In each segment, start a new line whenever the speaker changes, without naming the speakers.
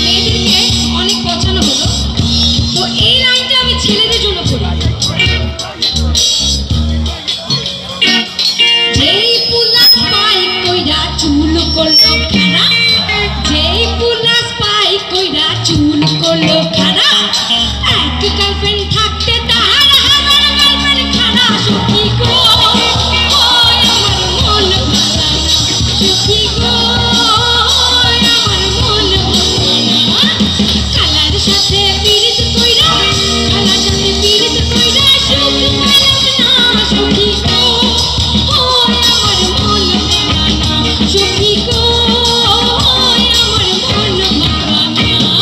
মেয়েদেরকে অনেক পছানো হলো, তো এই লাইনটা আমি ছেলেদের জন্য পড়ি। যেই পুলাস পাই কইরা চুল করলো খানা, যেই পুলাস পাই কইরা চুল করলো খানা, এক গার্লফ্রেন্ড থাকতে তাহার হাজার গার্লফ্রেন্ড খানা। সখী গো ওই আমার মন ভালা না, সখী গো ওই আমার মন ভালা না। খালার সাথে পিরিত কইরা, খালার সাথে পিরিত কইরা সুখ পাইলাম না, সখী গো ওই আমার মন ভালা না, সখী গো ওই আমার মন ভালা না।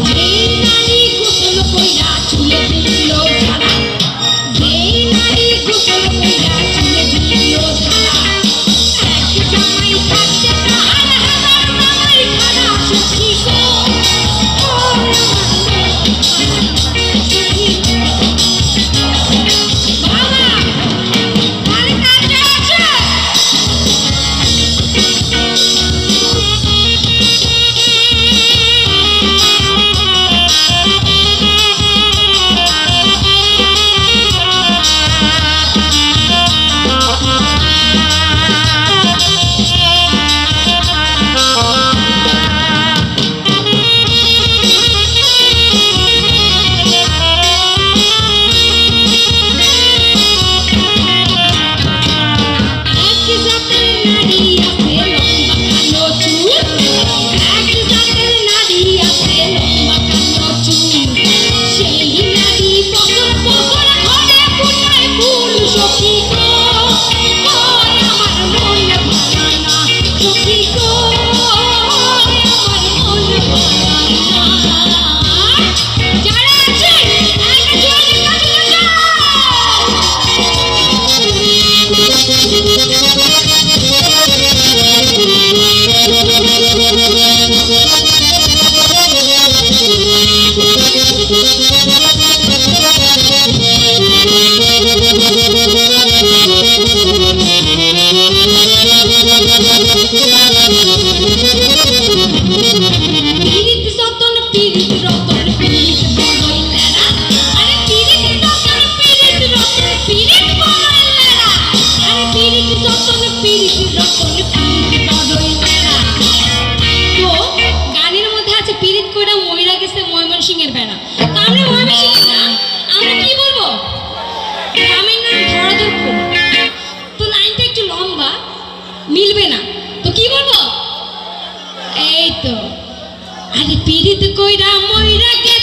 যেই নারী গোসল কইরা চুলে দিল ঝাড়া, যেই নারী গোসল কইরা চুলে দিল ঝাড়া, এক জামাই থাকতে তাহার হাজার জামাই খানা। সখী গো ওই আমার মন ভালা না, সখী গো। বাবা তাহলে কাজে আছে। এক জাতের নারী আছে লম্বা কালো চুল, এক জাতের নারী আছে লম্বা কালো চুল, সেই নারী বছর বছর ঘরে ফুটায় ফুল। সখী গো ওই আমার মন ভালা না, সখী গো ওই আমার মন ভালা না। যারা আছে একটা জোরে কাজে লাগাও। পিরিত যতন পিরিত রতন পিরিত বড়ই লেরা, আরে পিরিত যতন পিরিত রতন পিরিত বড়ই লেরা, আরে পিরিত যতন পিরিত রতন পিরিত বড়ই লেরা। তো গানের মধ্যে আছে পিরিত কইরা মইরা গেছে ময়মনসিংহের বেড়া। তো আমরা ময়মনসিংহের না, আমরা কি বলবো? গ্রামের নাম ধরাধরপুর। তো লাইনটা একটু লম্বা, মিলবে না, তো কি বলবো? এই তো আরে পিরিত কইরা মইরা গে